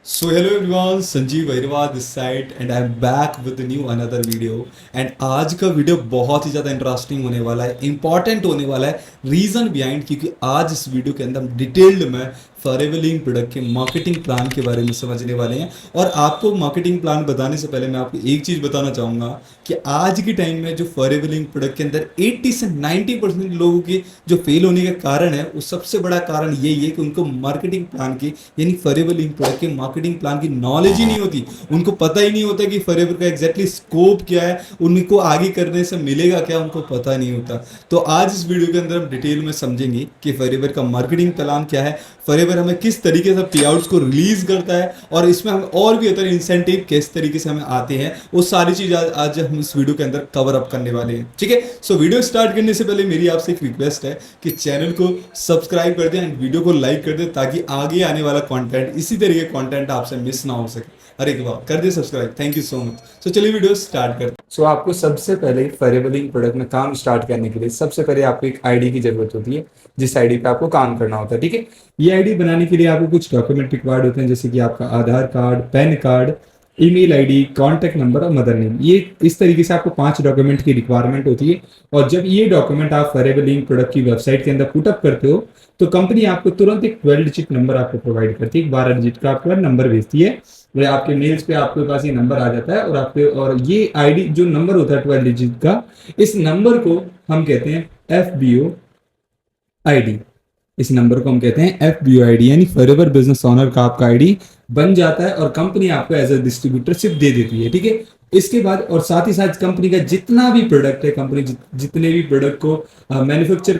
So hello everyone, Sanjeev Agarwal this side and I am back with new another video. And आज का video बहुत ही ज़्यादा interesting होने वाला है, इंपॉर्टेंट होने वाला है। रीज़न बिहाइंड क्योंकि आज इस वीडियो के अंदर हम डिटेल्ड में फॉरएवर लिंक प्रोडक्ट के मार्केटिंग प्लान के बारे में समझने वाले हैं। और आपको मार्केटिंग प्लान बताने से पहले मैं आपको एक चीज़ बताना चाहूँगा कि आज के टाइम में जो फॉरएवर लिंक प्रोडक्ट के अंदर 80 से 90% लोगों के जो फेल होने का कारण है, वो सबसे बड़ा कारण यही है कि उनको मार्केटिंग प्लान की यानी फॉरएवर लिंक प्रोडक्ट के मार्केटिंग प्लान की नॉलेज ही नहीं होती। उनको पता ही नहीं होता कि फॉरएवर का एग्जैक्टली स्कोप क्या है, उनको आगे करने से मिलेगा क्या, उनको पता नहीं होता। तो आज इस वीडियो के अंदर हम डिटेल में समझेंगे कि फॉरएवर का मार्केटिंग प्लान क्या है, फॉरएवर हमें किस तरीके से पे आउट्स को रिलीज करता है, और इसमें हमें और भी अदर इंसेंटिव किस तरीके से हमें आते हैं, वो सारी चीज आज हम इस वीडियो के अंदर कवर अप करने वाले हैं। ठीक है, सो वीडियो स्टार्ट करने से पहले मेरी आपसे एक रिक्वेस्ट है कि चैनल को सब्सक्राइब कर दें एंड वीडियो को लाइक कर दें, ताकि आगे आने वाला कंटेंट इसी तरीके कंटेंट आपसे मिस ना हो सके। अरे वाह, कर दे subscribe, thank you so much. So चलिए वीडियो स्टार्ट करते हैं। सो आपको सबसे पहले फॉरएवर लिंक प्रोडक्ट में काम स्टार्ट करने के लिए सबसे पहले आपको एक आईडी की जरूरत होती है, जिस आईडी पे आपको काम करना होता है। ठीक है, ये आईडी बनाने के लिए आपको कुछ डॉक्यूमेंट रिक्वायर्ड होते हैं, जैसे कि आपका Aadhaar card, PAN card, email ID, contact number और मदर नेम। ये इस तरीके से आपको 5 डॉक्यूमेंट की रिक्वायरमेंट होती है। और जब ये डॉक्यूमेंट आप फॉरएवर लिंक प्रोडक्ट की वेबसाइट के अंदर पुटअप करते हो, तो कंपनी आपको तुरंत एक 12 डिजिट नंबर आपको प्रोवाइड करती है, 12 डिजिट का आपको नंबर भेजती है। वो आपके मेल्स पे आपके पास ये नंबर आ जाता है, और आपके और ये आईडी जो नंबर होता है 12 डिजिट का, इस नंबर को हम कहते हैं FBO आईडी। इस नंबर को हम कहते हैं FBO आईडी, यानी फॉरएवर बिजनेस ओनर का आपका आईडी बन जाता है, और कंपनी आपको एज ए डिस्ट्रीब्यूटरशिप दे देती है। ठीक है, इसके बाद और साथ ही साथ कंपनी का जितना भी प्रोडक्ट है, कंपनी जितने भी प्रोडक्ट को मैन्युफैक्चर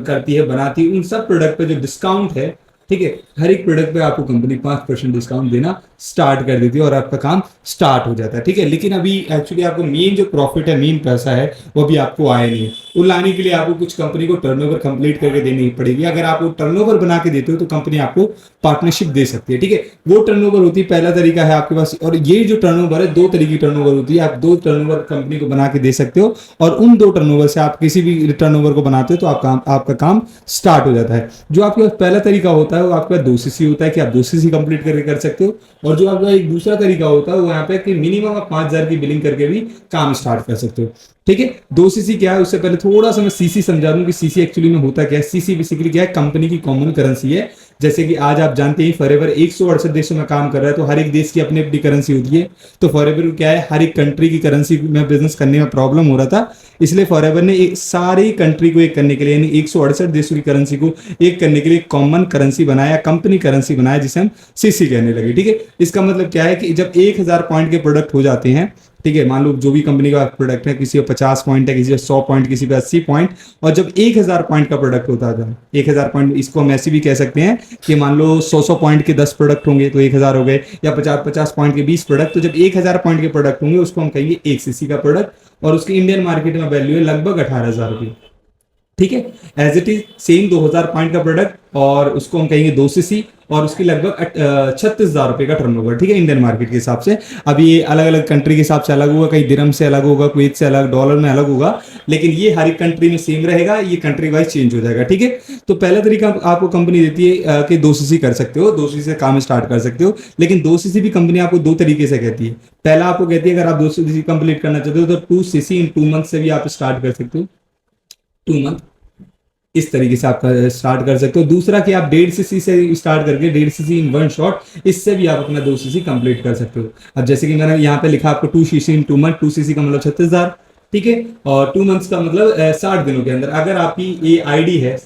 करती है, बनाती है, उन सब प्रोडक्ट पे जो डिस्काउंट है, ठीक है, हर एक प्रोडक्ट पे आपको कंपनी 5% डिस्काउंट देना स्टार्ट कर देती है, और आपका काम स्टार्ट हो जाता है। ठीक है, लेकिन अभी एक्चुअली आपको मेन जो प्रॉफिट है, मेन पैसा है, वो भी आपको आया नहीं है। वो लाने के लिए आपको कुछ कंपनी को टर्नओवर कंप्लीट करके देनी पड़ेगी। अगर आप वो टर्नओवर बना के देते हो तो कंपनी आपको पार्टनरशिप दे सकती है। ठीक है, वो टर्नओवर होती है, पहला तरीका है आपके पास। और ये जो टर्नओवर है, 2 तरीके की टर्नओवर होती है। आप 2 टर्नओवर कंपनी को बना के दे सकते हो, और उन 2 टर्नओवर से आप किसी भी टर्नओवर को बनाते हो तो आपका काम स्टार्ट हो जाता है। जो आपके पास पहला तरीका होता है, वो आपके पास 2 सीसी होता है कि आप 2 सीसी कंप्लीट करके कर सकते हो। और जो आपका एक दूसरा तरीका होता है, वो यहाँ पे कि मिनिमम आप 5,000 की बिलिंग करके भी काम स्टार्ट कर सकते हो। ठीक है, 2 सीसी क्या है, उससे पहले थोड़ा सा मैं सीसी समझा दूं कि सीसी एक्चुअली में होता क्या है। सीसी बेसिकली क्या है, कंपनी की कॉमन करेंसी है। जैसे कि आज आप जानते हैं फॉरएवर 168 देशों में काम कर रहा है, तो हर एक देश की अपनी अपनी करेंसी होती है। तो फॉरएवर क्या है, हर एक कंट्री की करेंसी में बिजनेस करने में प्रॉब्लम हो रहा था, इसलिए फॉरएवर ने एक सारी कंट्री को एक करने के लिए, यानी 168 देशों की करेंसी को एक करने के लिए कॉमन करेंसी बनाया, कंपनी करेंसी बनाया, जिसे हम सीसी कहने लगे। ठीक है, इसका मतलब क्या है कि जब 1000 पॉइंट के प्रोडक्ट हो जाते हैं, ठीक है, मान लो जो भी कंपनी का प्रोडक्ट है, किसी को 50 पॉइंट है, किसी को 100 पॉइंट, किसी पे 80 पॉइंट, और जब 1000 पॉइंट का प्रोडक्ट होता था, 1000 पॉइंट, इसको हम ऐसे भी कह सकते हैं कि मान लो 100 पॉइंट के 10 प्रोडक्ट होंगे तो 1000 हो गए, या 50 पॉइंट के 20 प्रोडक्ट। तो जब 1000 पॉइंट के प्रोडक्ट होंगे, उसको हम कहेंगे 1 सीसी का प्रोडक्ट, और उसकी इंडियन मार्केट में वैल्यू है लगभग 18,000 रुपये। ठीक है, as it is same 2000 point का प्रोडक्ट, और उसको हम कहेंगे 2 सीसी, और उसकी लगभग 36,000 रुपए का टर्नओवर। ठीक है, इंडियन मार्केट के हिसाब से। अब ये अलग अलग कंट्री के हिसाब से अलग होगा, कहीं दिरहम से अलग होगा, कुवैत से अलग, डॉलर में अलग होगा, लेकिन ये हर एक कंट्री में सेम रहेगा, ये कंट्री वाइज चेंज हो जाएगा। ठीक है, तो पहला तरीका आपको कंपनी देती है कि 2 सीसी कर सकते हो, 2 सीसी से काम स्टार्ट कर सकते हो। लेकिन 2 सीसी भी कंपनी आपको 2 तरीके से कहती है। पहला आपको कहती है अगर आप 2 सीसी कंप्लीट करना चाहते हो तो 2 सीसी इन 2 मंथ से भी आप स्टार्ट कर सकते हो। 2 मंथ इस तरीके से आप स्टार्ट कर सकते हो। दूसरा कि आप 1.5 सीसी से स्टार्ट करके 1.5 सीसी इन 1 शॉट, इससे भी आप अपना 2 सीसी कंप्लीट कर सकते हो। अब जैसे कि मैंने यहाँ पे लिखा आपको 2 सीसी इन 2 मंथ, 2 सीसी का मतलब 36,000। ठीक है, और 2 मंथ्स का मतलब 60 दिनों के अंदर। अगर आपकी ये आईडी है,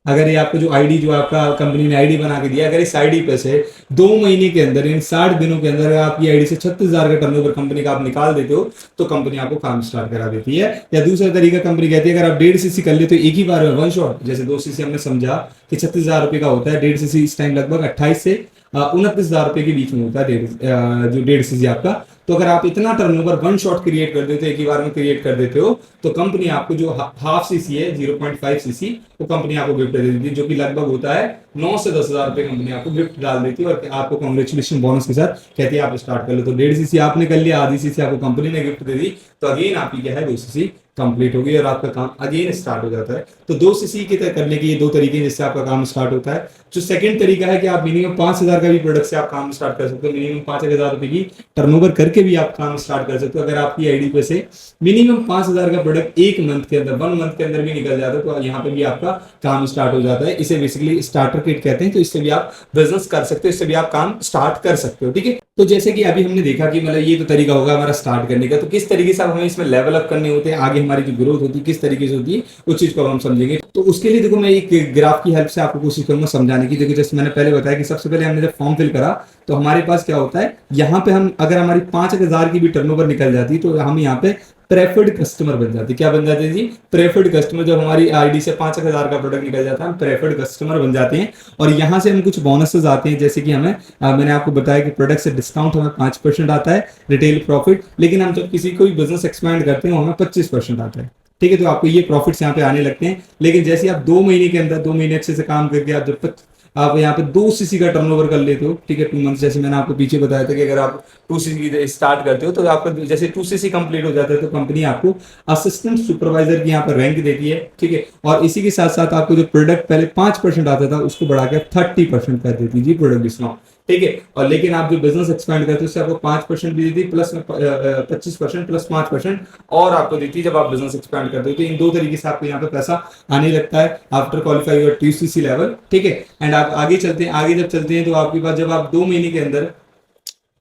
अगर ये आपको जो आईडी, जो आपका कंपनी ने आईडी बना के दिया, अगर इस आईडी पे से 2 महीने के अंदर, इन 60 दिनों के अंदर आपकी आईडी से 36,000 का टर्नओवर कंपनी का आप निकाल देते हो, तो कंपनी आपको काम स्टार्ट करा देती है। या दूसरा तरीका कंपनी कहती है अगर आप 1.5 सीसी कर लेते हो एक ही बार में 1 शॉट, जैसे 2 सीसी हमने समझा कि 36,000 रुपए का होता है, 1.5 सीसी इस टाइम लगभग 28 से 29,000 रुपए के बीच में होता है जो 1.5 सीसी आपका। तो अगर आप इतना टर्नओवर 1 शॉट क्रिएट कर देते हो, एक ही बार में क्रिएट कर देते हो, तो कंपनी आपको जो हाफ सीसी है, 0.5 सीसी, वो कंपनी आपको गिफ्ट दे देती है, जो कि लगभग होता है 9 से 10,000 रुपए कंपनी आपको गिफ्ट डाल देती है, और आपको कांग्रेचुलेशन बोनस के साथ कहती है आप स्टार्ट कर लो। तो 1.5 सीसी आपने कर लिया, आधी सीसी आपको कंपनी ने गिफ्ट दे दी, तो अगेन आपकी क्या है 2 सीसी कंप्लीट होगी और आपका काम अगेन स्टार्ट हो जाता है। तो 2 सीसी की तरह करने के ये 2 तरीके हैं जिससे आपका काम स्टार्ट होता है। जो सेकंड तरीका है कि आप मिनिमम 5,000 का भी प्रोडक्ट से आप काम स्टार्ट कर सकते हो, मिनिमम 5,000 रुपए की टर्नओवर करके भी आप काम स्टार्ट कर सकते हो। अगर आपकी आईडी पे से मिनिमम 5,000 का प्रोडक्ट एक मंथ के अंदर, 1 मंथ के अंदर भी निकल जाता है, तो यहाँ पे भी आपका काम स्टार्ट हो जाता है। इसे बेसिकली स्टार्टर किट कहते हैं। तो इससे भी आप बिजनेस कर सकते हो, इससे भी आप काम स्टार्ट कर सकते हो। ठीक है, तो जैसे कि अभी हमने देखा कि मतलब ये तो तरीका होगा हमारा स्टार्ट करने का, तो किस तरीके से हमें इसमें लेवल अप करने होते हैं, आगे हमारी जो ग्रोथ होती है किस तरीके से होती है, उस चीज को हम समझेंगे। तो उसके लिए देखो मैं एक ग्राफ की हेल्प से आपको कोशिश करूंगा समझाने की। देखो जैसे मैंने पहले बताया कि सबसे पहले हमने जब फॉर्म फिल करा तो हमारे पास क्या होता है, यहाँ पे हम अगर हमारी 5,000 की भी टर्नओवर निकल जाती तो हम यहाँ पे प्रेफर्ड कस्टमर बन जाते। क्या बन जाते हैं जी? Preferred customer. जब हमारी आईडी से 5,000 का प्रोडक्ट निकल जाता है हम प्रेफर्ड कस्टमर बन जाते हैं। और यहाँ से हम कुछ बोनसेस आते हैं, जैसे कि हमें मैंने आपको बताया कि प्रोडक्ट से डिस्काउंट हमें 5% आता है रिटेल प्रॉफिट, लेकिन हम जब किसी को भी बिजनेस एक्सपैंड करते हैं हमें 25% आता है। ठीक है, तो आपको ये प्रॉफिट्स यहाँ पे आने लगते हैं। लेकिन जैसे आप 2 महीने के अंदर 2 महीने अच्छे से काम करके आप यहाँ पे 2 सीसी का टर्नओवर कर लेते हो, ठीक है, 2 मंथ, जैसे मैंने आपको पीछे बताया था कि अगर आप 2 सीसी स्टार्ट करते हो तो आपका जैसे 2 सीसी कंप्लीट हो जाता है तो कंपनी आपको असिस्टेंट सुपरवाइजर की यहाँ पर रैंक देती है। ठीक है, और इसी के साथ साथ आपको जो प्रोडक्ट पहले 5% आता था उसको बढ़ाकर 30% कर देती जी प्रोडक्ट डिस्काउंट। ठीक है, और लेकिन आप जो बिजनेस एक्सपैंड करते हो उससे आपको 5% भी देती, प्लस में 25% प्लस 5% और आपको देती है जब आप बिजनेस एक्सपैंड करते हो। तो इन 2 तरीके से आपको यहाँ पे पैसा आने लगता है after qualify your 2 CC level. ठीक है, एंड आप आगे चलते हैं। आगे जब चलते हैं तो आपके पास जब आप 2 महीने के अंदर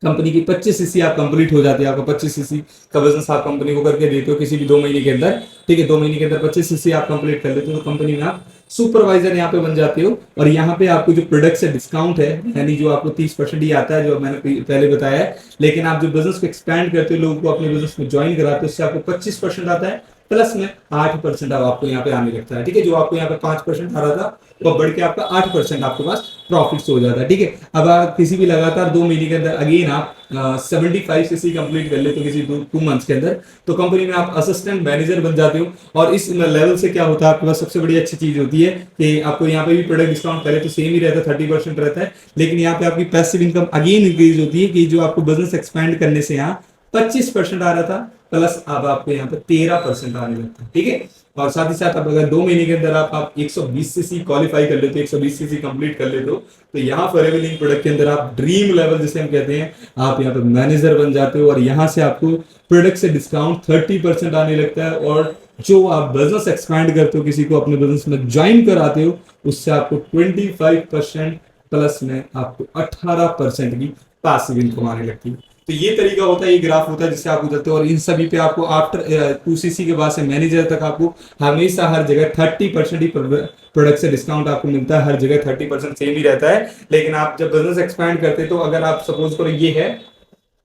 कंपनी की 25 सीसी आप कंप्लीट हो जाती है, आपको 25 सीसी का बिजनेस आप कंपनी को करके देते हो किसी भी 2 महीने के अंदर। ठीक है, 2 महीने के अंदर 25 सीसी आप कंप्लीट कर लेते हो तो कंपनी में आप सुपरवाइजर यहाँ पे बन जाते हो। और यहाँ पे आपको जो प्रोडक्ट से डिस्काउंट है, यानी जो आपको 30% ही आता है जो मैंने पहले बताया है, लेकिन आप जो बिजनेस को एक्सपैंड करते हो, लोगों को अपने बिजनेस में ज्वाइन कराते हो, उससे आपको 25% आता है, प्लस में 8% अब आपको यहाँ पे आने लगता है। ठीक है, जो आपको यहाँ पे 5% आ रहा था वो बढ़ के आपका 8% आपके पास प्रॉफिट हो जाता है। ठीक है, अब आप किसी भी लगातार 2 महीने के अंदर अगेन आप 75 सीसी कंप्लीट कर लेते हो किसी 2 मंथ्स के अंदर, तो कंपनी में आप असिस्टेंट मैनेजर बन जाते हो। और इस लेवल से क्या होता है, आपके पास सबसे बड़ी अच्छी चीज होती है कि आपको यहाँ पे भी प्रोडक्ट डिस्काउंट पहले तो सेम ही रहता है, 30% रहता है, लेकिन यहाँ पे आपकी पैसिव इनकम अगेन इंक्रीज होती है कि जो आपको बिजनेस एक्सपैंड करने से यहाँ 25% आ रहा था, प्लस अब आपको यहाँ पे 13% आने लगता है। ठीक है, और साथ ही साथ अब अगर 2 महीने के अंदर आप 120 सीसी क्वालिफाई कर लेते हो, 120 सीसी कंप्लीट कर लेते हो, तो यहाँ फॉरएवर लिंक प्रोडक्ट के अंदर आप ड्रीम लेवल जिसे हम कहते हैं, आप यहाँ पे मैनेजर बन जाते हो। और यहाँ से आपको प्रोडक्ट से डिस्काउंट 30% आने लगता है। और जो आप बिजनेस एक्सपैंड करते हो, किसी को अपने बिजनेस में ज्वाइन कराते हो, उससे आपको 25% प्लस में आपको 18% की पैसिव इनकम आने लगती है। तो ये तरीका होता है, ये ग्राफ होता है जिससे आप गुजरते हो। और इन सभी पे आपको आफ्टर 2 सीसी के बाद से मैनेजर तक आपको हमेशा हर जगह 30% ही प्रोडक्ट से डिस्काउंट आपको मिलता है। हर जगह 30% सेम ही रहता है। लेकिन आप जब बिजनेस एक्सपैंड करते तो अगर आप सपोज करो ये है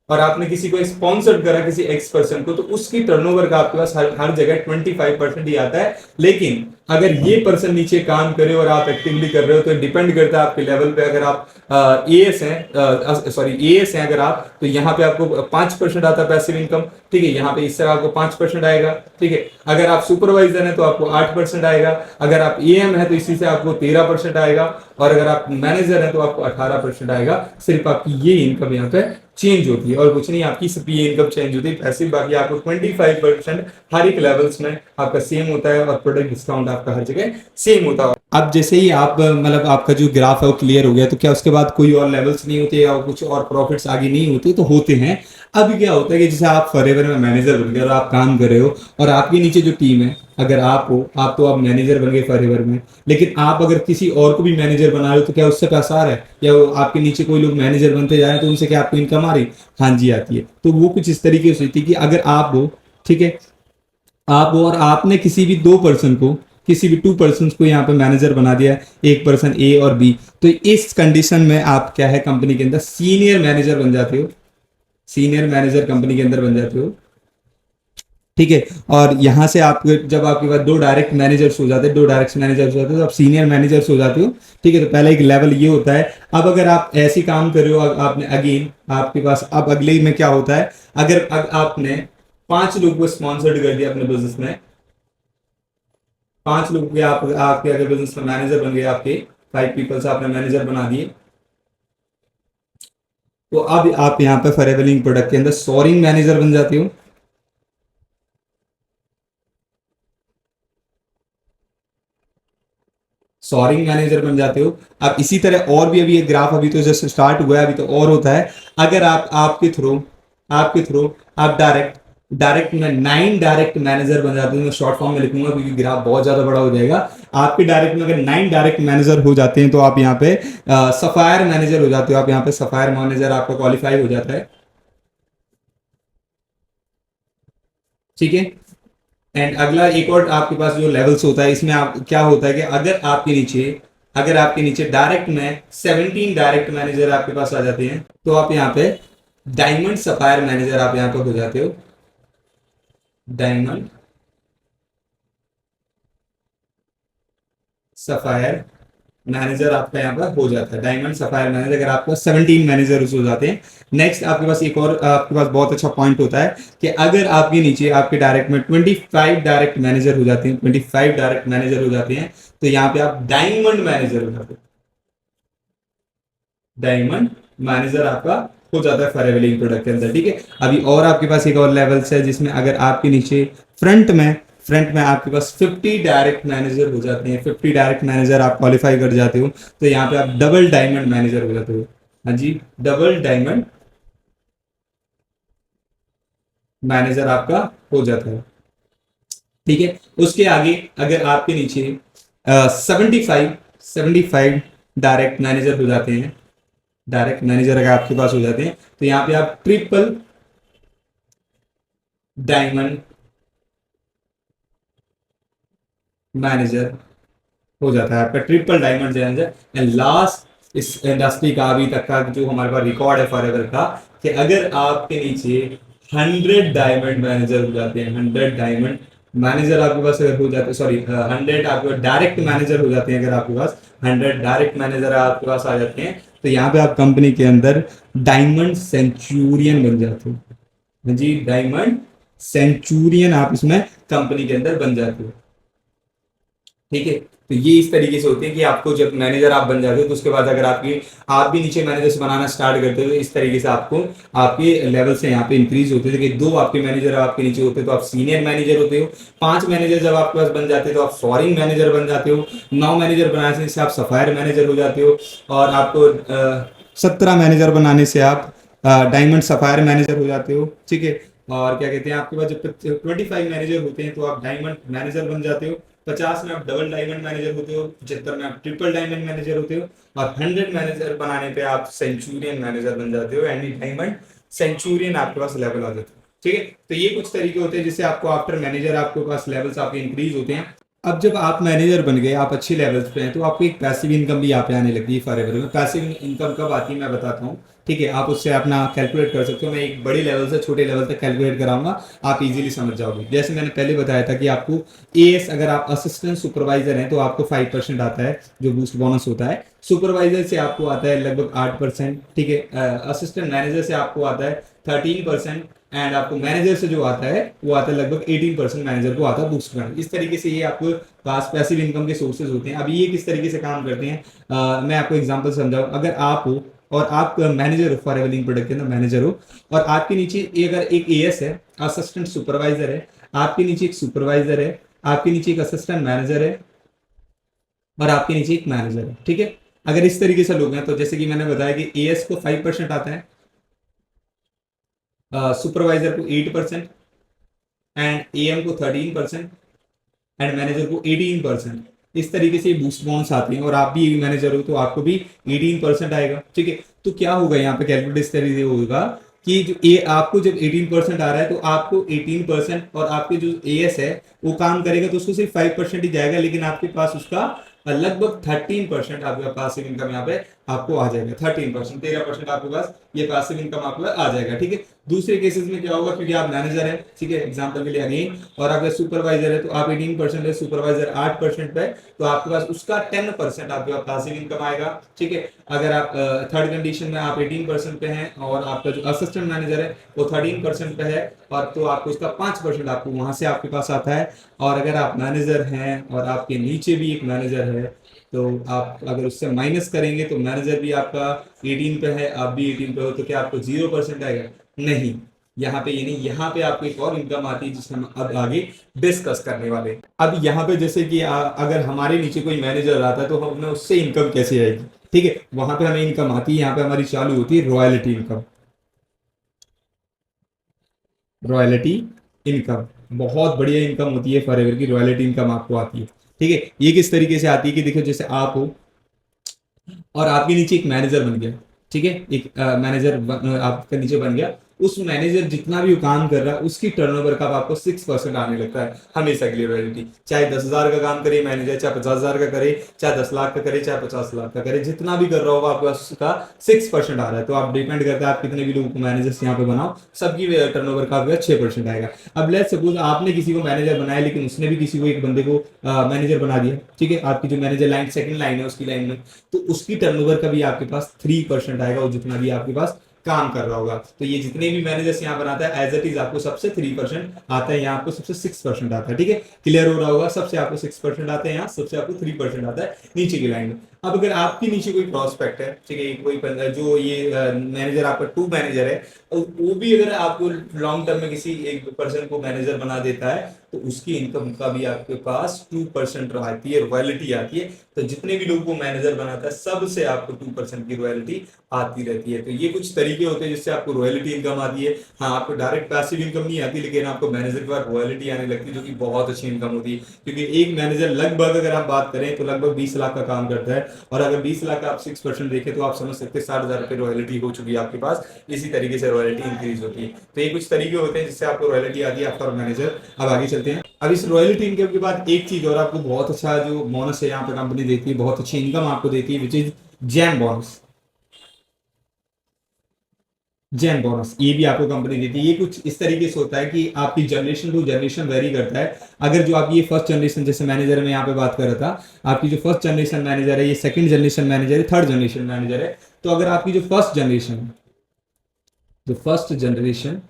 और आपने किसी को स्पॉन्सर करा किसी एक्स पर्सन को, तो उसकी टर्नओवर का आपके पास हर जगह 25% ही आता है। लेकिन अगर ये पर्सन नीचे काम करे और आप एक्टिवली कर रहे हो, तो डिपेंड करता है आपके लेवल पे। अगर आप एएस हैं अगर आप, तो यहाँ पे आपको 5% आता है पैसिव इनकम। ठीक है, यहाँ पे इस तरह आपको 5% आएगा। ठीक है, अगर आप सुपरवाइजर हैं तो आपको 8% आएगा। अगर आप एएम है तो इसी से आपको 13% आएगा। और अगर आप मैनेजर हैं तो आपको 18% आएगा। सिर्फ आपकी ये इनकम यहाँ पे चेंज होती है और कुछ नहीं, आपकी सिर्फ ये इनकम चेंज होती है पैसिव। बाकी आपको 25% हर एक लेवल्स में आपका सेम होता है और प्रोडक्ट डिस्काउंट आपका हर जगह सेम होता है। अब जैसे ही आप मतलब आपका जो ग्राफ है वो क्लियर हो गया, तो क्या उसके बाद कोई और लेवल्स नहीं होते या कुछ और प्रॉफिट्स आगे नहीं होते? तो होते हैं। अब क्या होता है कि जैसे आप फॉरएवर में मैनेजर बन गए और आप काम कर रहे हो, और आपके नीचे जो टीम है, अगर आप हो, आप तो आप मैनेजर बन गए फॉरएवर में, लेकिन आप अगर किसी और को भी मैनेजर बना रहे हो, तो क्या उससे पैसा आ रहा है? या आपके नीचे कोई लोग मैनेजर बनते जा रहे हैं तो उनसे क्या आपको इनकम आ रही? हाँ जी, आती है। तो वो कुछ इस तरीके से होती है कि अगर आप हो, ठीक है, आप हो और आपने किसी भी 2 पर्सन को, किसी भी 2 पर्सन को यहाँ पे मैनेजर बना दिया, एक पर्सन ए और बी, तो इस कंडीशन में आप क्या है, कंपनी के अंदर सीनियर मैनेजर बन जाते हो। सीनियर मैनेजर कंपनी के अंदर बन जाते हो। ठीक है, और यहां से आप जब आपके पास 2 डायरेक्ट मैनेजर्स हो जाते हैं, 2 डायरेक्ट मैनेजर्स हो जाते हैं, तो आप सीनियर मैनेजर्स हो जाते हो। ठीक है, तो पहला एक लेवल ये होता है। अब अगर आप ऐसे काम कर रहे हो, आपने अगेन आपके पास अब अगले में क्या होता है, अगर आपने 5 लोगों को स्पॉन्सर्ड कर दिया अपने बिजनेस में, 5 लोगों के आपके अगर बिजनेस में मैनेजर बन गए, आपके 5 पीपल्स आपने मैनेजर बना दिए, तो अब आप यहाँ पे फॉरएवर लिंक प्रोडक्ट के अंदर सोरिंग मैनेजर बन जाते हो। सॉरिंग मैनेजर बन जाते हो। अब इसी तरह और भी, अभी ये ग्राफ अभी तो जस्ट स्टार्ट हुआ है, अभी तो और होता है। अगर आप आपके थ्रू आप डायरेक्ट में 9 डायरेक्ट मैनेजर बन जाते हो। मैं शॉर्ट फॉर्म में लिखूंगा क्योंकि ग्राफ बहुत ज्यादा बड़ा हो जाएगा। आपके डायरेक्ट में अगर 9 डायरेक्ट मैनेजर हो जाते हैं तो आप यहाँ पे सफायर मैनेजर हो जाते हो। आप यहाँ पे सफायर मैनेजर आपका क्वालिफाई हो जाता है, ठीक है। एंड अगला एक और आपके पास जो लेवल्स होता है, इसमें आप क्या होता है कि अगर आपके नीचे डायरेक्ट में 17 डायरेक्ट मैनेजर आपके पास आ जाते हैं तो आप यहाँ पे डायमंड सफायर मैनेजर आप यहाँ पे हो जाते हो। डायमंड सफायर मैनेजर आपका यहाँ पर हो जाता है। डायमंड सफायर मैनेजर अगर आपका 17 मैनेजर हो जाते हैं। नेक्स्ट आपके पास एक और आपके पास बहुत अच्छा पॉइंट होता है कि अगर आपके नीचे आपके डायरेक्ट में 25 डायरेक्ट मैनेजर हो जाते हैं, 25 डायरेक्ट मैनेजर हो जाते हैं, तो यहाँ पे आप डायमंड मैनेजर हो जाते हैं। डायमंड मैनेजर आपका हो जाता है फॉरएवर प्रोडक्ट के अंदर, ठीक है। अभी और आपके पास एक और लेवल्स है जिसमें अगर आपके नीचे फ्रंट में आपके पास 50 डायरेक्ट मैनेजर हो जाते हैं, 50 डायरेक्ट मैनेजर आप क्वालिफाई कर जाते हो, तो यहाँ पे आप डबल डायमंड मैनेजर हो जाते हो। हाँ जी, डबल डायमंड मैनेजर आपका हो जाता है, ठीक है। उसके आगे अगर आपके नीचे 75 डायरेक्ट मैनेजर हो जाते हैं, डायरेक्ट मैनेजर अगर आपके पास हो जाते हैं, तो यहाँ पे आप ट्रिपल डायमंड मैनेजर हो जाता है आपका, triple diamond manager. And last इस इंडस्ट्री का अभी तक का जो हमारे पास रिकॉर्ड है फॉरएवर का, कि अगर आपके नीचे 100 डायमंड मैनेजर हो जाते हैं, 100 डायमंड मैनेजर आपके पास अगर हो जाते हैं, सॉरी 100 आपके पास डायरेक्ट मैनेजर हो जाते हैं, अगर आपके पास 100 डायरेक्ट मैनेजर आपके पास आ जाते हैं, तो यहाँ पे आप कंपनी के अंदर डायमंड सेंचुरियन बन जाते हो। हाँ जी, डायमंड सेंचुरियन आप इसमें कंपनी के अंदर बन जाते हो, ठीक है। तो ये इस तरीके से होते हैं कि आपको जब मैनेजर आप बन जाते हो तो उसके बाद अगर आप भी नीचे मैनेजर्स बनाना स्टार्ट करते हो, तो इस तरीके से आपको आपके लेवल से यहाँ पे इंक्रीज होते थे कि 2 आपके मैनेजर आपके नीचे होते तो आप सीनियर मैनेजर होते हो। 5 मैनेजर जब आपके पास बन जाते हो तो आप फॉरिन मैनेजर बन जाते हो। 9 मैनेजर बनाने से आप सफायर मैनेजर हो जाते हो। और आपको 17 मैनेजर बनाने से आप डायमंड सफायर मैनेजर हो जाते हो, ठीक है। और क्या कहते हैं, आपके पास जब 25 मैनेजर होते हैं तो आप डायमंड मैनेजर बन जाते हो। 50 में आप डबल डायमंड मैनेजर होते हो, 75 में आप ट्रिपल डायमंड मैनेजर होते हो, और 100 मैनेजर बनाने पे आप सेंचुरियन मैनेजर बन जाते हो। एंड डायमंड सेंचुरियन आपके पास लेवल आ जाता है, ठीक है। तो ये कुछ तरीके होते हैं जिससे आपको आफ्टर मैनेजर आपके पास लेवल्स आपके इंक्रीज होते हैं। अब जब आप मैनेजर बन गए, आप अच्छे लेवल्स पे हैं, तो आपको एक पैसिव इनकम भी यहाँ पे आने लगती है फॉरएवर में। पैसिव इनकम कब आती है मैं बताता हूँ, ठीक है। आप उससे अपना कैलकुलेट कर सकते हो। मैं एक बड़े लेवल से छोटे लेवल तक कैलकुलेट कराऊंगा, आप इजीली समझ जाओगे। जैसे मैंने पहले बताया था कि आपको एएस अगर आप असिस्टेंट सुपरवाइजर हैं तो आपको 5% आता है जो बूस्ट बोनस होता है। सुपरवाइजर से आपको आता है लगभग 8%, ठीक है। असिस्टेंट मैनेजर से आपको आता है 13%। एंड आपको मैनेजर से जो आता है वो आता है लगभग 18%, मैनेजर को आता है बूस्ट बोनस। इस तरीके से ये आपको पास पैसिव इनकम के सोर्सेज होते हैं। अभी ये किस तरीके से काम करते हैं, मैं आपको एग्जांपल समझाऊं। अगर आप हो और आप मैनेजर हो, फॉर एवरलिंक प्रोडक्ट के अंदर मैनेजर हो, और आपके नीचे अगर एक एएस है, असिस्टेंट सुपरवाइजर है, आपके नीचे एक सुपरवाइजर है, आपके नीचे एक असिस्टेंट मैनेजर है, और आपके नीचे एक मैनेजर है, ठीक है। अगर इस तरीके से लोग हैं तो जैसे कि मैंने बताया कि एएस को 5% आता है, सुपरवाइजर को 8%, एंड एएम को 13%, एंड मैनेजर को 18%। इस तरीके से बूस्ट बोनस आते हैं, और आप भी मैनेजर हो तो आपको भी 18% आएगा, ठीक है। तो क्या होगा यहाँ पे कैलकुलेट इस तरीके से होगा कि जो ए आपको जब 18% आ रहा है तो आपको 18%, और आपके जो एएस है वो काम करेगा तो उसको सिर्फ 5% ही जाएगा, लेकिन आपके पास उसका लगभग 13% आपके पासिव इनकम यहाँ पे आपको आ जाएगा। 13%, 13% आपके पास ये पासिव इनकम आपको आ जाएगा, ठीक है। दूसरे केसेस में क्या होगा, क्योंकि आप मैनेजर है, ठीक है, एग्जांपल के लिए अगेन, और अगर सुपरवाइजर है तो आप 18% है, सुपरवाइजर 8% पे, तो आपके पास उसका 10% आपके पास पासिव इनकम आएगा, ठीक है। अगर आप थर्ड कंडीशन में आप 18% पे हैं और आपका जो असिस्टेंट मैनेजर है वो 13% पे है, और तो आपको उसका 5% आपको वहां से आपके पास आता है। और अगर आप मैनेजर हैं और आपके नीचे भी एक मैनेजर है, तो आप अगर उससे माइनस करेंगे तो मैनेजर भी आपका 18 पे है, आप भी 18 पे हो, तो क्या आपको 0% आएगा? नहीं, यहाँ पे, यानी यहाँ पे आपको एक और इनकम आती है जिसमें हम अब आगे डिस्कस करने वाले हैं। अब यहाँ पे जैसे कि अगर हमारे नीचे कोई मैनेजर आता है तो हमें उससे इनकम कैसे आएगी, ठीक है, वहां पे हमें इनकम आती है, यहाँ पे हमारी चालू होती है रॉयल्टी इनकम। रॉयल्टी इनकम बहुत बढ़िया इनकम होती है, फॉरएवर की रॉयल्टी इनकम आपको आती है। ठीक है, ये किस तरीके से आती है कि देखो, जैसे आप हो और आपके नीचे एक मैनेजर बन गया, ठीक है, एक मैनेजर आपके नीचे बन गया, उस मैनेजर जितना भी वो काम कर रहा है उसकी टर्नओवर का आपको 6% आने लगता है हमेशा के लिए रॉयल्टी। चाहे 10,000 का काम करे मैनेजर, चाहे 50,000 का करे, चाहे 10 लाख का करे, चाहे 50 लाख का करे, जितना भी कर रहा होगा आपके पास उसका 6% आ रहा है। तो आप डिपेंड करता है आप कितने भी लोगों को मैनेजर्स यहाँ पे बनाओ, सबकी टर्नओवर का आपका 6% आएगा। अब लेट्स सपोज आपने किसी को मैनेजर बनाया, लेकिन उसने भी किसी को, एक बंदे को मैनेजर बना दिया, ठीक है, आपकी जो मैनेजर लाइन सेकंड लाइन है उसकी लाइन में, तो उसकी टर्नओवर का भी आपके पास 3% आएगा, और जितना भी आपके पास काम कर रहा होगा। तो ये जितने भी मैनेजर्स यहाँ बनाता है एज इट इज आपको सबसे 3% आता है, यहाँ आपको सबसे 6% आता है। ठीक है, क्लियर हो रहा होगा, सबसे आपको 6% आता है, यहाँ सबसे आपको 3% आता है नीचे की लाइन में। अब अगर आपके नीचे कोई प्रोस्पेक्ट है, ठीक है, कोई जो ये मैनेजर आपका टू मैनेजर है, वो भी अगर आपको लॉन्ग टर्म में किसी एक पर्सन को मैनेजर बना देता है, तो उसकी इनकम का भी आपके पास 2% आती है, रॉयल्टी आती है। तो जितने भी लोगों को मैनेजर बनाता है सबसे आपको 2% की रॉयल्टी आती रहती है। तो ये कुछ तरीके होते हैं जिससे आपको रॉयल्टी इनकम आती है। हाँ, आपको डायरेक्ट पैसिव इनकम नहीं आती, लेकिन आपको मैनेजर के बाद रॉयल्टी आने लगती है, जो कि बहुत अच्छी इनकम होती है। क्योंकि एक मैनेजर लगभग, अगर आप बात करें तो लगभग 20 लाख का काम करता है, और अगर 20 लाख का आप 6% देखें तो आप समझ सकते हैं 60,000 रुपये रॉयल्टी हो चुकी है आपके पास। इसी तरीके से रॉयल्टी इंक्रीज होती है। तो ये कुछ तरीके होते हैं जिससे आपको रॉयल्टी आती है आफ्टर मैनेजर। अब आगे चलते हैं। अब इस रॉयल्टी इनकम के बाद एक चीज और आपको बहुत अच्छा जो बोनस है यहाँ पे कंपनी देती है, बहुत अच्छी इनकम आपको देती है, which is jam bonus. Jam bonus ये भी आपको कंपनी देती है। ये कुछ इस तरीके से होता है कि आपकी जनरेशन टू जनरेशन वेरी करता है। अगर जो आपकी ये फर्स्ट जनरेशन, जैसे मैनेजर में यहाँ पे बात कर रहा था, आपकी जो फर्स्ट जनरेशन मैनेजर है, ये सेकंड जनरेशन मैनेजर है, थर्ड जनरेशन मैनेजर है। तो अगर आपकी जो फर्स्ट जनरेशन, जो first generation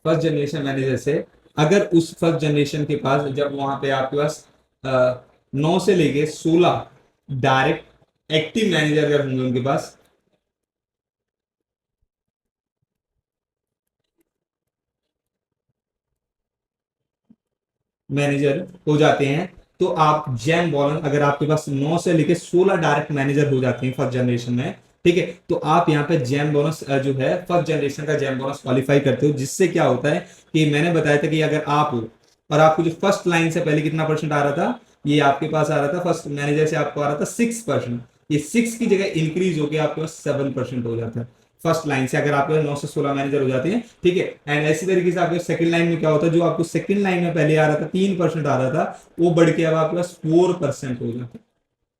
first generation manager से, अगर उस फर्स्ट जनरेशन के पास, जब वहां पे आपके पास 9 से लेके 16 डायरेक्ट एक्टिव मैनेजर अगर होंगे उनके पास, 9 मैनेजर हो जाते हैं, तो आप जैम बोनस, अगर आपके पास 9 से लेके 16 डायरेक्ट मैनेजर हो जाते हैं फर्स्ट जनरेशन में, ठीक है, तो आप यहाँ पे जैम बोनस जो है फर्स्ट जनरेशन का जैम बोनस क्वालिफाई करते हो। जिससे क्या होता है कि मैंने बताया था कि अगर आप हो और आपको जो फर्स्ट लाइन से पहले कितना परसेंट आ रहा था, ये आपके पास आ रहा था फर्स्ट मैनेजर से आपको आ रहा था 6%, ये 6 की जगह इंक्रीज होकर आपके पास 7% हो जाता है फर्स्ट लाइन से, अगर आपके 9 से 16 मैनेजर हो जाते हैं। ठीक है, एंड ऐसी तरीके से आपके सेकंड लाइन में क्या होता है, जो आपको सेकंड लाइन में पहले आ रहा था 3% आ रहा था, वो बढ़ के अब आपके पास 4% हो जाता है।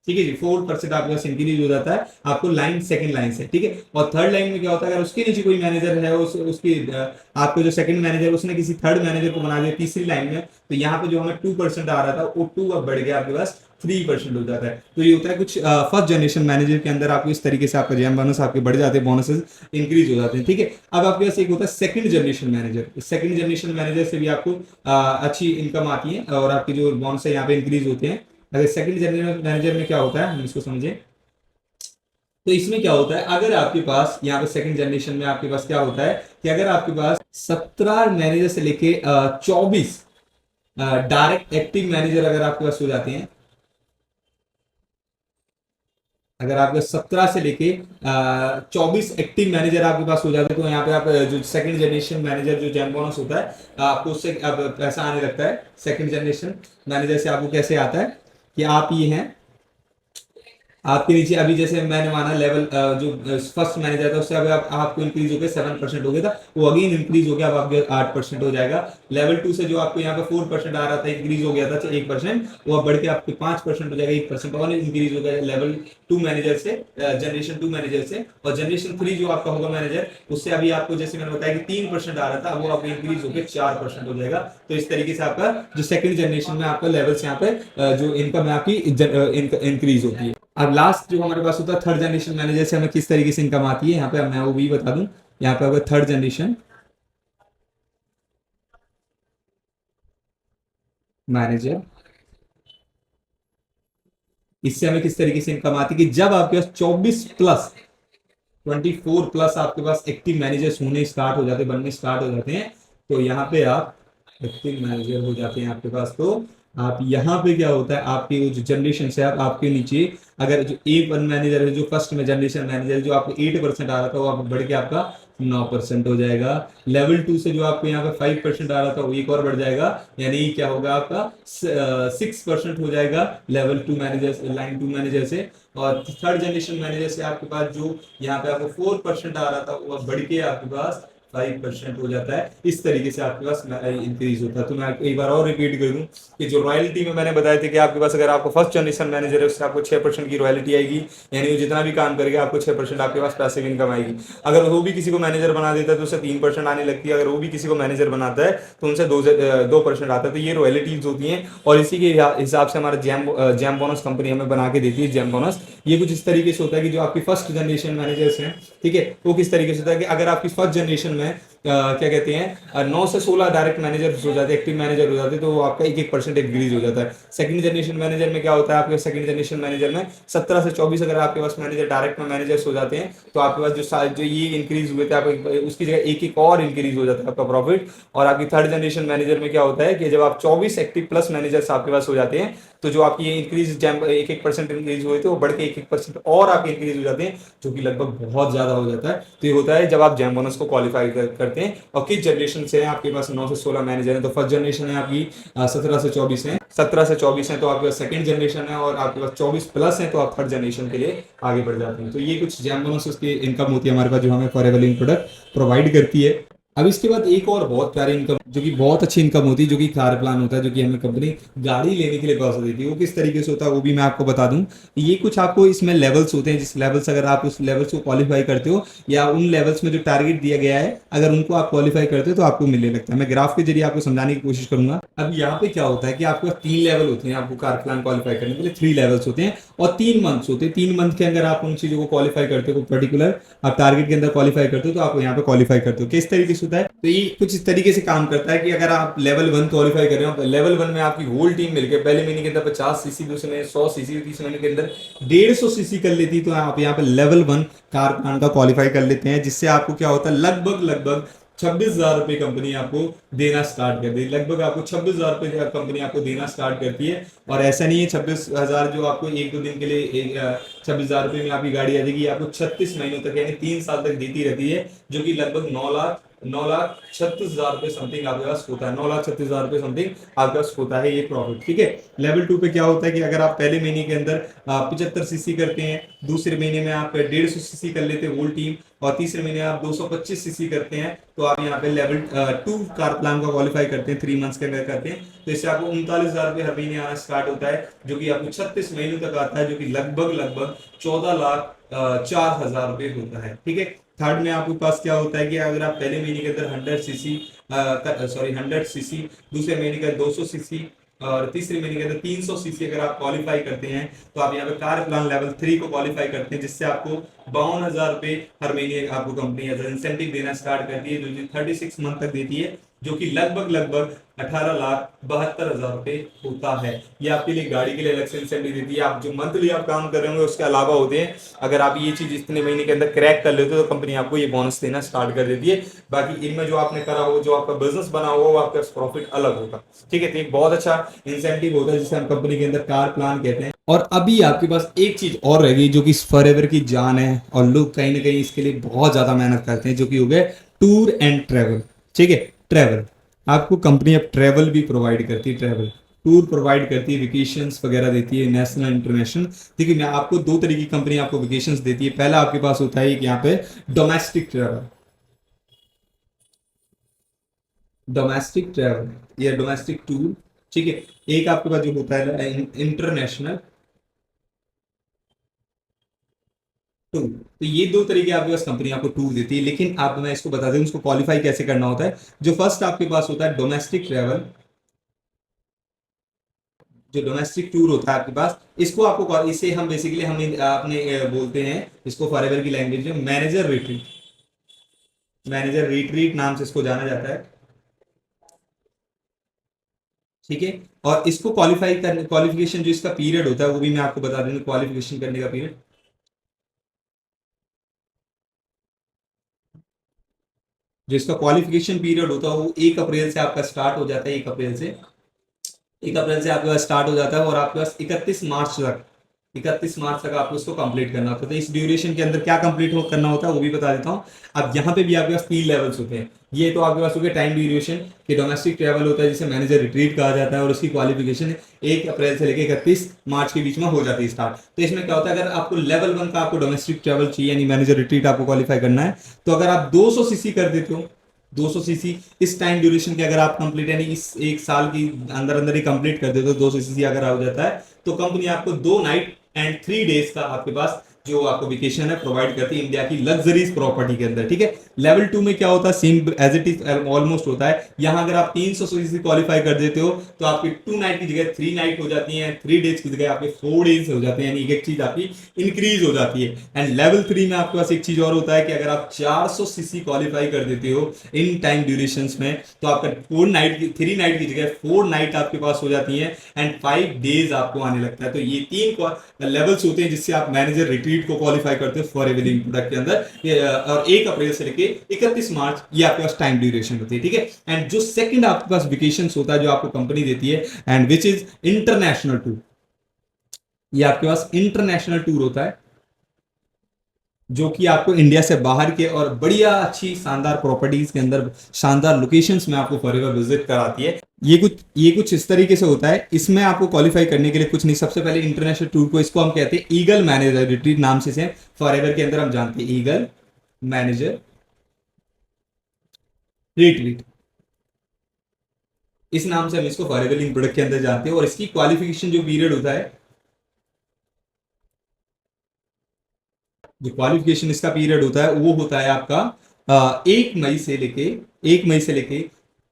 ठीक है जी, 4% आपके पास इंक्रीज हो जाता है आपको लाइन, सेकंड लाइन से। ठीक है, और थर्ड लाइन में क्या होता है, अगर उसके नीचे कोई मैनेजर है, उसकी आपको जो सेकंड मैनेजर उसने किसी थर्ड मैनेजर को बना दिया तीसरी लाइन में, तो यहाँ पे जो हमें 2% आ रहा था वो 2 अब बढ़ गया आपके पास 3% हो जाता है। तो ये होता है कुछ फर्स्ट जनरेशन मैनेजर के अंदर आपको इस तरीके से आपका जैम बोनस आपके बढ़ जाते हैं, बोनसेस इंक्रीज हो जाते हैं। ठीक है, अब आपके पास एक होता है second generation manager. Second generation manager से भी आपको अच्छी इनकम आती है, और आपकी जो बोनस है यहाँ पे इंक्रीज होते हैं। अगर सेकंड जनरल मैनेजर में क्या होता है हम इसको समझे, तो इसमें क्या होता है, अगर आपके पास यहाँ पे सेकंड जनरेशन में आपके पास क्या होता है कि अगर आपके पास 17 मैनेजर से लेके 24 डायरेक्ट एक्टिव मैनेजर अगर आपके पास हो जाते हैं, अगर आपके 17 से लेके 24 एक्टिव मैनेजर आपके पास हो जाते हैं, तो यहाँ पे आप जो सेकंड जनरेशन मैनेजर जो जैम बोनस होता है आपको उससे अब पैसा आने लगता है। सेकंड जनरेशन मैनेजर से आपको कैसे आता है कि आप ये हैं, आपके नीचे अभी जैसे मैंने माना लेवल जो फर्स्ट मैनेजर था उससे अभी आपको इंक्रीज हो गया 7% हो गया था, वो अगेन इंक्रीज हो गया, अब आपके 8% हो जाएगा। लेवल 2 से जो आपको यहाँ पे 4% आ रहा था, इंक्रीज हो गया था 1%, वो अब बढ़ के आपके 5% हो जाएगा, 1% और इंक्रीज हो गया लेवल 2 मैनेजर से, जनरेशन 2 मैनेजर से। और जनरेशन 3 जो आपका होगा मैनेजर, उससे अभी आपको जैसे मैंने बताया कि 3% आ रहा था, वो आपको इंक्रीज होकर 4% हो जाएगा। तो इस तरीके से आपका जो सेकंड जनरेशन में आपका लेवल्स यहाँ पे जो इनकम है आपकी इंक्रीज होती है। अब लास्ट जो हमारे पास होता है थर्ड जनरेशन मैनेजर से हमें किस तरीके से इनकम आती है, यहाँ पे मैं वो भी बता दूं। यहाँ पे अगर थर्ड जनरेशन मैनेजर इससे हमें किस तरीके से इनकम आती है कि जब आपके पास 24 प्लस आपके पास एक्टिव मैनेजर्स होने स्टार्ट हो जाते, बनने स्टार्ट हो जाते हैं, तो यहाँ पे आप एक्टिव मैनेजर हो जाते हैं आपके पास। तो आप यहाँ पे क्या होता है, आपके जो जनरेशन से आपके नीचे अगर जो A1 मैनेजर है, जो फर्स्ट में जनरेशन मैनेजर जो आपको 8% आ रहा था, वो आप बढ़ के आपका 9% हो जाएगा। लेवल 2 से जो आपको यहाँ पे 5% आ रहा था, वो एक और बढ़ जाएगा, यानी क्या होगा आपका 6% हो जाएगा लेवल 2 मैनेजर, लाइन 2 मैनेजर से। और थर्ड जनरेशन मैनेजर से आपके पास जो यहाँ पे आपको 4% आ रहा था, वो अब बढ़ के आपके पास 5% हो जाता है। इस तरीके से आपके पास इंक्रीज होता है। तो मैं एक बार और रिपीट कर दूं कि जो रॉयल्टी में मैंने बताया था कि आपके पास अगर आपको फर्स्ट जनरेशन मैनेजर है, उससे आपको 6% की रॉयल्टी आएगी, यानी वो जितना भी काम करेगा आपको 6% आपके पास पैसिव इनकम आएगी। अगर वो भी किसी को मैनेजर बना देता है तो उससे 3% आने लगती है। अगर वो भी किसी को मैनेजर बनाता है तो उनसे 2% आता है। तो ये रॉयल्टीज होती हैं, और इसी के हिसाब से हमारा जैम बोनस कंपनी हमें बना के देती है। जैम बोनस ये कुछ इस तरीके से होता है कि जो आपकी फर्स्ट जनरेशन मैनेजर्स हैं, ठीक है, वो किस तरीके से होता है कि अगर आपकी फर्स्ट जनरेशन में क्या कहते हैं 9 से 16 डायरेक्ट मैनेजर हो जाते हैं, एक्टिव मैनेजर हो जाते हैं, तो वो आपका 1% इंक्रीज हो जाता है। सेकंड जनरेशन मैनेजर में क्या होता है, आपके सेकंड जनरेशन मैनेजर में 17 से 24 अगर आपके पास मैनेजर डायरेक्ट में मैनेजर्स हो जाते हैं, तो आपके पास जो ये इंक्रीज हुए थे आप उसकी जगह एक और इंक्रीज हो जाता है आपका प्रॉफिट। और आपकी थर्ड जनरेशन मैनेजर में क्या होता है कि जब आप 24 एक्टिव प्लस मैनेजर्स आपके पास हो जाते हैं, तो जो आपकी ये इंक्रीज 1% इंक्रीज हुए थे, वो बढ़ के 1% और आपके इंक्रीज हो जाते हैं, जो कि लगभग बहुत ज्यादा हो जाता है। तो ये होता है जब आप जैम बोनस को क्वालिफाई करते हैं। और किस जनरेशन से है आपके पास 9 से 16 मैनेजर है, तो फर्स्ट जनरेशन है आपकी 17 से 24 है तो आपके पास सेकंड जनरेशन है, और आपके पास 24 प्लस है तो आप थर्ड जनरेशन के लिए आगे बढ़ जाते हैं। तो ये कुछ जैम बोनस उसकी इनकम होती है हमारे पास, जो हमें फॉरएवर लिविंग प्रोडक्ट प्रोवाइड करती है। अब इसके बाद एक और बहुत प्यारी इनकम, जो कि बहुत अच्छी इनकम होती है, जो कि कार प्लान होता है, जो कि हमें कंपनी गाड़ी लेने के लिए पैसा देती है। वो किस तरीके से होता है वो भी मैं आपको बता दूं। ये कुछ आपको इसमें लेवल्स होते हैं, जिस लेवल्स अगर आप उस लेवल्स को क्वालिफाई करते हो, या उन लेवल्स में जो टारगेट दिया गया है अगर उनको आप क्वालिफाई करते हो, तो आपको मिलने लगता है। मैं ग्राफ के जरिए आपको समझाने की कोशिश करूंगा। अब यहाँ पे क्या होता है कि आपको 3 लेवल होते हैं, आपको कार प्लान क्वालिफाई करने के लिए 3 लेवल्स होते हैं, और 3 मंथ्स होते हैं। 3 मंथ के अंदर आप उन चीजों को क्वालिफाई करते हो, पर्टिकुलर आप टारगेट के अंदर क्वालिफाई करते हो, तो आप यहाँ पे क्वालिफाई करते हो। किस तरीके से होता है, तो ये कुछ इस तरीके से काम करता है कि अगर आप लेवल 1 क्वालिफाई कर रहे हो, लेवल 1 में आपकी होल टीम मिलकर पहले महीने के अंदर 50 सीसी, दूसरे महीने 100 सीसी, तीसरे महीने के अंदर 150 सीसी कर लेती है, तो आप यहाँ पे लेवल 1 कार प्लान का क्वालिफाई कर लेते हैं। जिससे आपको क्या होता है, लगभग लगभग 26,000 रुपए कंपनी आपको देना स्टार्ट कर दी। लगभग आपको 26,000 रुपए कंपनी आपको देना स्टार्ट करती है। और ऐसा नहीं है 26,000 जो आपको 1-2 दिन के लिए 26,000 रुपए में आपकी गाड़ी आ जाएगी, आपको 36 महीनों तक यानी 3 साल तक देती रहती है, जो कि लगभग 9,36,000 रुपए समथिंग आपके पास होता है। 9,36,000 रुपए समथिंग आपके पास होता है ये प्रॉफिट, ठीक है। लेवल 2 पे क्या होता है कि अगर आप पहले महीने के अंदर 75 सीसी करते हैं, दूसरे महीने में आप 150 सीसी कर लेते हैं होल टीम, और तीसरे महीने आप 225 सीसी करते हैं, तो आप यहाँ पे लेवल 2 कार प्लान का क्वालिफाई करते हैं, 3 मंथ्स के अंदर करते हैं, तो इससे आपको 39,000 रुपए हर महीने आना स्टार्ट होता है, जो कि आपको 36 महीनों तक आता है, जो कि लगभग लगभग 14,04,000 रुपए होता है, ठीक है। थर्ड में आपके पास क्या होता है कि अगर आप पहले महीने के अंदर 100 सीसी, दूसरे महीने का 200 सीसी, और तीसरे महीने के अंदर 300 सीसी अगर आप क्वालिफाई करते हैं, तो आप यहाँ पे कार प्लान लेवल 3 को क्वालिफाई करते हैं, जिससे आपको 52,000 रुपए हर महीने आपको कंपनी एज इंसेंटिव देना स्टार्ट करती है, जो कि 36 मंथ तक देती है, जो कि लगभग लगभग 18,72,000 रुपए होता है। ये आपके लिए गाड़ी के लिए अलग से इंसेंटिव देती है। आप जो मंथली आप काम कर रहे होंगे उसके अलावा होते हैं, अगर आप ये चीज इतने महीने के अंदर क्रैक कर लेते हो, तो कंपनी आपको ये बोनस देना स्टार्ट कर देती है। बाकी इनमें जो आपने करा हो, जो आपका बिजनेस बना हुआ, वो आपका प्रॉफिट अलग होगा, ठीक है। तो एक बहुत अच्छा इंसेंटिव होता है, जिसे हम कंपनी के अंदर कार प्लान कहते हैं। और अभी आपके पास एक चीज और रह गई, जो कि फॉरएवर की जान है, और लोग कहीं ना कहीं इसके लिए बहुत ज्यादा मेहनत करते हैं, जो कि हो गए टूर एंड ट्रेवल, ठीक है। ट्रेवल आपको कंपनी अब ट्रेवल भी प्रोवाइड करती है, ट्रेवल टूर प्रोवाइड करती है, वेकेशंस वगैरह देती है, नेशनल इंटरनेशनल। देखिए, मैं आपको दो तरीके की कंपनी आपको वेकेशंस देती है। पहला आपके पास होता है कि यहाँ पे डोमेस्टिक ट्रेवल, डोमेस्टिक ट्रेवल या डोमेस्टिक टूर, ठीक है। एक आपके पास जो होता है इंटरनेशनल टूर। तो ये दो तरीके आपके पास कंपनी आपको टूर देती है, लेकिन आप मैं इसको बता दूं उसको क्वालिफाई कैसे करना होता है। जो फर्स्ट आपके पास होता है डोमेस्टिक ट्रेवल, जो डोमेस्टिक टूर होता है आपके पास, इसको आपको इसे हम बेसिकली हम अपने बोलते हैं इसको फॉरएवर की लैंग्वेज में मैनेजर रिट्रीट, मैनेजर रिट्रीट नाम से इसको जाना जाता है, ठीक है। और इसको क्वालिफाई करने, क्वालिफिकेशन जो इसका पीरियड होता है वो भी मैं आपको बता दूं, क्वालिफिकेशन करने का पीरियड जो इसका क्वालिफिकेशन पीरियड होता है वो 1 अप्रैल से आपका स्टार्ट हो जाता है। 1 अप्रैल से आपके पास स्टार्ट हो जाता है और आपके पास 31 मार्च तक आपको इसको कंप्लीट करना होता है। तो इस ड्यूरेशन के अंदर क्या कंप्लीट करना होता है वो भी बता देता हूँ। अब यहाँ पे भी आपके पास 3 लेवल्स होते हैं। ये तो आपके पास हो गया टाइम ड्यूरेशन कि डोमेस्टिक ट्रैवल होता है जिसे मैनेजर रिट्रीट कहा जाता है और उसकी क्वालिफिकेशन 1 अप्रैल से लेकर 31 मार्च के बीच में हो जाती है स्टार्ट। तो इसमें क्या होता है, अगर आपको लेवल 1 का आपको डोमेस्टिक ट्रैवल चाहिए यानी मैनेजर रिट्रीट आपको क्वालिफाई करना है, तो अगर आप 200 सीसी कर देते हो, 200 सीसी इस टाइम ड्यूरेशन के अगर आप कंप्लीट यानी इस 1 साल की अंदर अंदर ही कंप्लीट कर देते हो, 200 सीसी अगर हो जाता है, तो कंपनी आपको 2 नाइट एंड 3 डेज का आपके पास जो आपको वेकेशन है प्रोवाइड करती है इंडिया की लग्जरीज प्रॉपर्टी के अंदर। ठीक है। लेवल 2 में क्या होता है, same as it is almost होता है। यहां अगर आप 300 सीसी क्वालिफाई कर देते हो तो आपकी 2 नाइट की जगह 3 नाइट हो जाती है, 3 डेज की जगह आपके 4 डेज हो जाते हैं, यानी एक चीज आपकी इंक्रीज हो जाती है। एंड लेवल 3 में आपके पास एक चीज और होता है कि अगर आप 400 सीसी क्वालिफाई कर देते हो इन टाइम ड्यूरेशन में, तो आपका 3 नाइट की जगह 4 नाइट आपके पास हो जाती है एंड 5 डेज आपको आने लगता है। तो ये 3 लेवल्स होते हैं जिससे आप मैनेजर रिट्रीट को क्वालिफाई करते हो फॉर एवरी प्रोडक्ट के अंदर। और 1 अप्रैल से लेके 31 मार्च ये आपके पास टाइम ड्यूरेशन होती है। ठीक है। एंड जो सेकंड आपके पास वेकेशन होता है जो आपको कंपनी देती है and which is international tour, ये आपके पास इंटरनेशनल टूर होता है जो कि आपको इंडिया से बाहर के और बढ़िया अच्छी शानदार प्रॉपर्टीज के अंदर शानदार लोकेशंस में आपको फॉरएवर विजिट कराती है। ये कुछ इस तरीके से होता है। इसमें आपको क्वालिफाई करने के लिए कुछ नहीं, सबसे पहले इंटरनेशनल टूर को इसको हम कहते हैं ईगल मैनेजर रिट्रीट नाम से फॉरएवर के अंदर हम जानते हैं ईगल मैनेजर रिट्रीट, इस नाम से हम इसको फॉरएवर लिंक प्रोडक्ट के अंदर जानते हैं। और इसकी क्वालिफिकेशन जो पीरियड होता है, जो क्वालिफिकेशन इसका पीरियड होता है वो होता है आपका 1 मई से लेके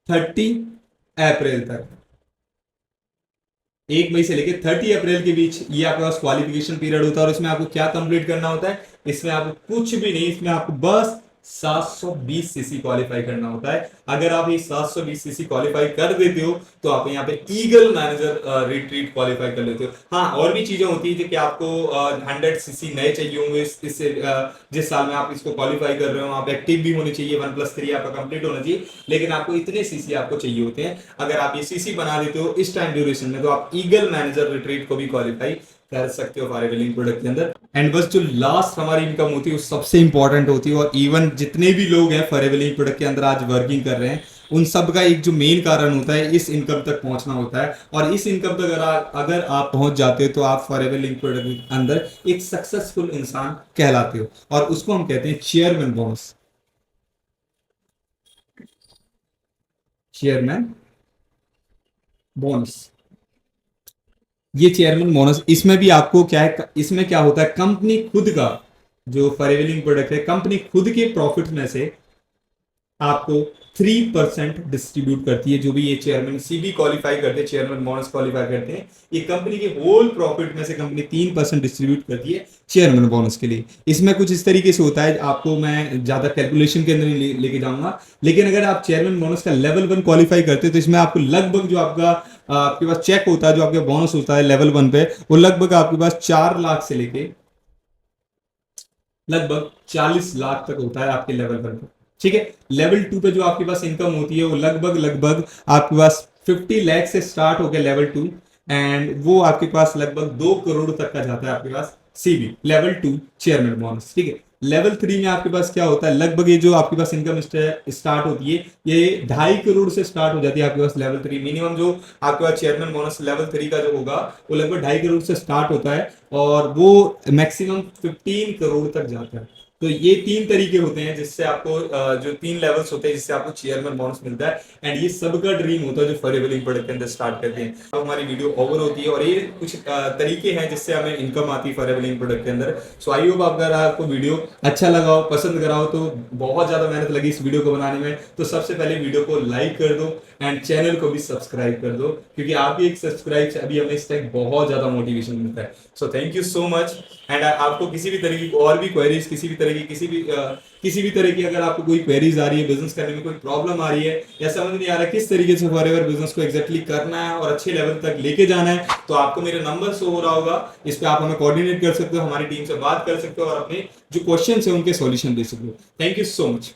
30 अप्रैल तक। 1 मई से लेके 30 अप्रैल के बीच ये आपके पास क्वालिफिकेशन पीरियड होता है। और इसमें आपको क्या कंप्लीट करना होता है, इसमें आपको कुछ भी नहीं, इसमें आपको बस 720 सीसी क्वालिफाई करना होता है। अगर आप ये 720 सीसी क्वालिफाई कर देते हो तो आप यहाँ पे ईगल मैनेजर रिट्रीट क्वालिफाई कर लेते हो। हाँ, और भी चीजें होती है कि आपको 100 सीसी नए चाहिए होंगे इससे जिस साल में आप इसको क्वालिफाई कर रहे हो, आप एक्टिव भी होने चाहिए, 1+3 आपका कंप्लीट होना चाहिए, लेकिन आपको इतने सीसी आपको चाहिए होते हैं। अगर आप ये सीसी बना देते हो इस टाइम ड्यूरेशन में तो आप ईगल मैनेजर रिट्रीट को भी क्वालिफाई कर सकते हो फॉरएवर लिंक प्रोडक्ट के अंदर। एंड बस जो लास्ट हमारी इनकम होती है वो सबसे इंपॉर्टेंट होती है। और इवन जितने भी लोग हैं फॉरएवर लिंक प्रोडक्ट के अंदर आज वर्किंग कर रहे हैं, उन सब का एक जो मेन कारण होता है इस इनकम तक पहुंचना होता है। और इस इनकम तक अगर आप पहुंच जाते हो तो आप फॉरएवर लिंक प्रोडक्ट के अंदर एक सक्सेसफुल इंसान कहलाते हो। और उसको हम कहते हैं चेयरमैन बोनस। चेयरमैन बोनस, ये चेयरमैन बोनस, इसमें भी आपको क्या है, इसमें क्या होता है, कंपनी खुद का जो फॉरएवर प्रोडक्ट है, कंपनी खुद के प्रॉफिट में से आपको 3% डिस्ट्रीब्यूट करती है। जो भी ये चेयरमैन सीबी क्वालिफाई करते हैं, चेयरमैन बोनस क्वालिफाई करते हैं, ये कंपनी के होल प्रॉफिट में से कंपनी 3% डिस्ट्रीब्यूट करती है चेयरमैन बोनस के लिए। इसमें कुछ इस तरीके से होता है, आपको मैं ज्यादा कैलकुलेशन के अंदर नहीं लेके जाऊंगा, लेकिन अगर आप चेयरमैन बोनस का लेवल 1 क्वालिफाई करते हैं तो इसमें आपको लगभग जो आपके पास चेक होता है, जो आपका बोनस होता है लेवल 1 पे, वो लगभग आपके पास 4 लाख से लेके लगभग 40 लाख तक होता है आपके लेवल 1 पे। ठीक है। लेवल 2 पे जो आपके पास इनकम होती है वो लगभग लगभग आपके पास 50 लाख से स्टार्ट होकर लेवल 2 एंड वो आपके पास लगभग 2 करोड़ तक का जाता है आपके पास सीबी लेवल 2 चेयरमैन बोनस। ठीक है। लेवल 3 में आपके पास क्या होता है, लगभग ये जो आपके पास इनकम स्टार्ट होती है ये 2.5 करोड़ से स्टार्ट हो जाती है आपके पास लेवल 3। मिनिमम जो आपके पास चेयरमैन बोनस लेवल 3 का जो होगा वो लगभग 2.5 करोड़ से स्टार्ट होता है और वो मैक्सिमम 15 करोड़ तक जाता है। तो ये 3 तरीके होते हैं जिससे आपको जो 3 लेवल्स होते हैं जिससे आपको चेयरमैन बोनस मिलता है। एंड ये सबका ड्रीम होता है जो फॉरएवर लिंक प्रोडक्ट के अंदर स्टार्ट करते हैं। अब हमारी वीडियो ओवर होती है और ये कुछ तरीके हैं जिससे हमें इनकम आती है फॉरएवर लिंक प्रोडक्ट के अंदर। सो आई होप अगर आपको वीडियो अच्छा लगा हो, पसंद करा हो, तो बहुत ज्यादा मेहनत लगी इस वीडियो को बनाने में, तो सबसे पहले वीडियो को लाइक कर दो एंड चैनल को भी सब्सक्राइब कर दो, क्योंकि आपकी एक सब्सक्राइब से अभी हमें इस टाइम बहुत ज्यादा मोटिवेशन मिलता है। So thank you so much. And आपको किसी भी तरीके की और भी क्वेरीज, किसी भी तरह तरह की किसी भी तरह की अगर आपको कोई क्वेरीज आ रही है, बिजनेस करने में कोई प्रॉब्लम आ रही है या समझ नहीं आ रहा है किस तरीके से फॉरएवर बिजनेस को एग्जैक्टली करना है और अच्छे लेवल तक लेके जाना है, तो आपको मेरा नंबर शो हो रहा होगा, इस पे आप हमें कोऑर्डिनेट कर सकते हो, हमारी टीम से बात कर सकते हो और अपने जो क्वेश्चन है उनके सॉल्यूशन दे सकते हो। Thank you so much.